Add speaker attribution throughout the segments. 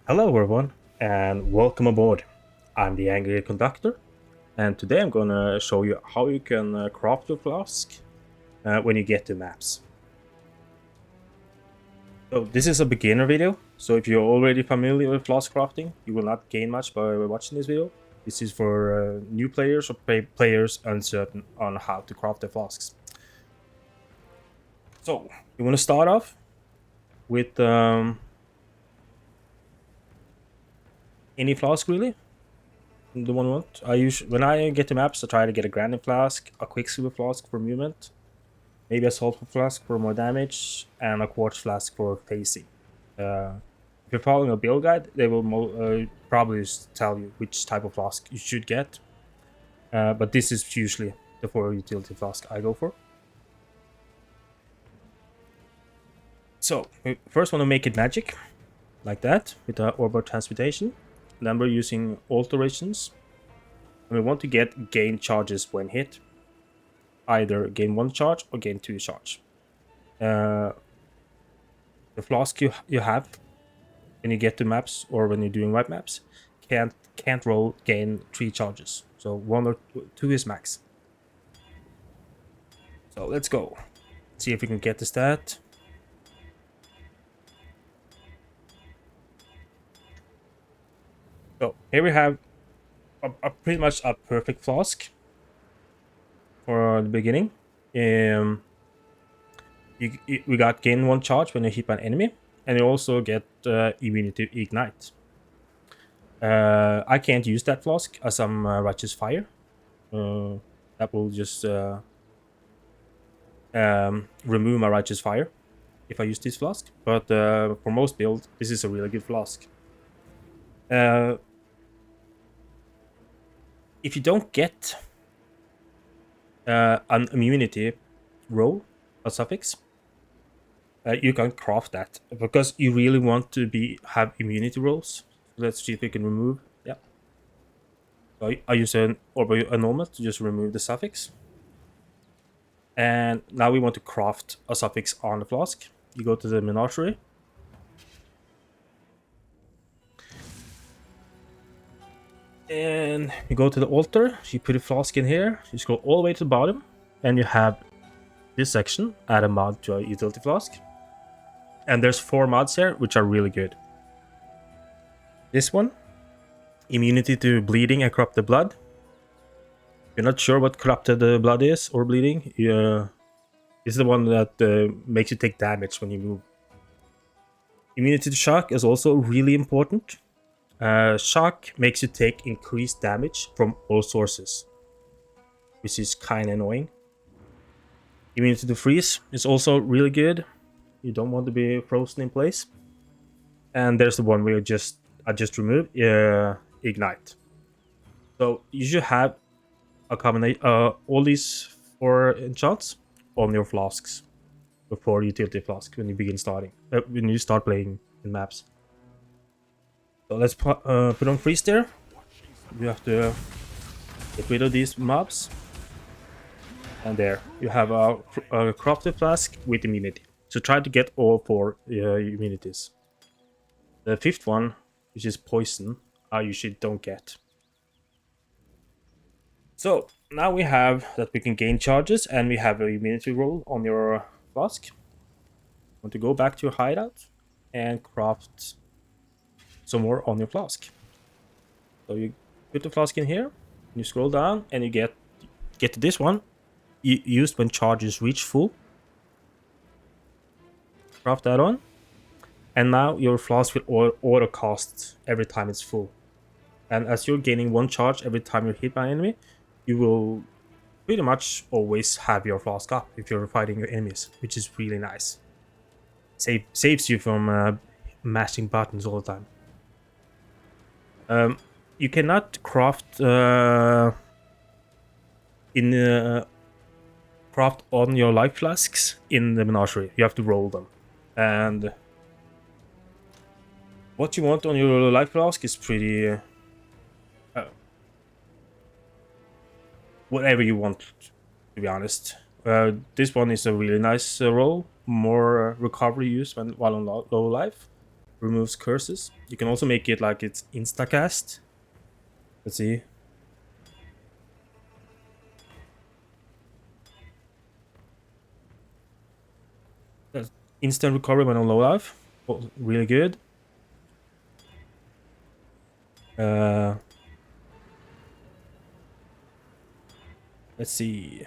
Speaker 1: Hello everyone and welcome aboard. I'm the Angryconductor and today I'm gonna show you how you can craft your flask when you get to maps. So this is a beginner video, so if you're already familiar with flask crafting, you will not gain much by watching this video. This is for new players or players uncertain on how to craft their flasks. So you want to start off with any flask really. The one I want. When I get to maps, I try to get a grinding flask, a quicksilver flask for movement, maybe a sulfur flask for more damage, and a quartz flask for phasing. If you're following a build guide, they will probably tell you which type of flask you should get. But this is usually the 4 utility flask I go for. So we first want to make it magic, like that, with the orbital transmutation. Then we're using alterations. And we want to gain charges when hit. Either gain 1 charge or gain 2 charge. The flask you have when you get to maps or when you're doing white maps can't roll gain 3 charges. So 1 or 2 is max. So let's go. See if we can get the stat. So here we have pretty much a perfect flask for the beginning. We got gain 1 charge when you hit by an enemy, and you also get immunity to ignite. I can't use that flask as I'm righteous fire. That will just remove my righteous fire if I use this flask. But for most builds, this is a really good flask. If you don't get an immunity roll, a suffix, you can craft that because you really want to have immunity rolls. Let's see if we can remove. Yeah. So I use an normal to just remove the suffix. And now we want to craft a suffix on the flask. You go to the menagerie. And you go to the altar, you put a flask in here, you scroll all the way to the bottom, and you have this section, add a mod to a utility flask. And there's 4 mods here, which are really good. This one, immunity to bleeding and corrupted blood. If you're not sure what corrupted blood is or bleeding, this is the one that makes you take damage when you move. Immunity to shock is also really important. Shock makes you take increased damage from all sources, which is kind of annoying. Immunity to freeze is also really good. You don't want to be frozen in place. And there's the one where I just removed, ignite. So you should have a combination, all these 4 enchants on your flasks before utility flask when you start playing in maps. So let's put on freeze there. You have to get rid of these mobs. And there, you have a crafted flask with immunity. So try to get all 4 immunities. The 5th one, which is poison, I usually don't get. So now we have that we can gain charges and we have a immunity roll on your flask. Want to go back to your hideout and craft some more on your flask. So you put the flask in here, you scroll down, and you get to this one. Used when charges reach full. Craft that on, and now your flask will auto cast every time it's full. And as you're gaining 1 charge every time you're hit by an enemy, you will pretty much always have your flask up if you're fighting your enemies, which is really nice. Saves you from mashing buttons all the time. You cannot craft craft on your life flasks in the menagerie. You have to roll them. And what you want on your life flask is pretty whatever you want, to be honest. This one is a really nice roll, more recovery use while on low life. removes curses. You can also make it like it's instacast. Let's see. That's instant recovery when on low life. Oh, really good. Let's see.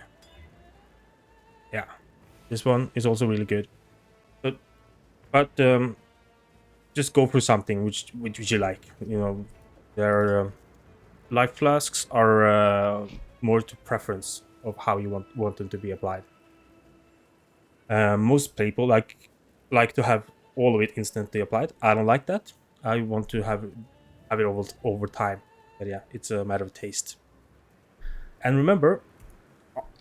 Speaker 1: Yeah, this one is also really good. But just go for something which you like. You know, there life flasks are more to preference of how you want them to be applied. Most people like to have all of it instantly applied. I don't like that. I want to have it over time. But yeah, it's a matter of taste. And remember,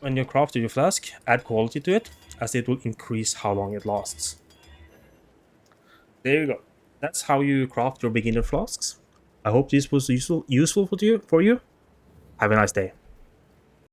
Speaker 1: when you craft your flask, add quality to it, as it will increase how long it lasts. There you go. That's how you craft your beginner flasks. I hope this was useful for you. Have a nice day.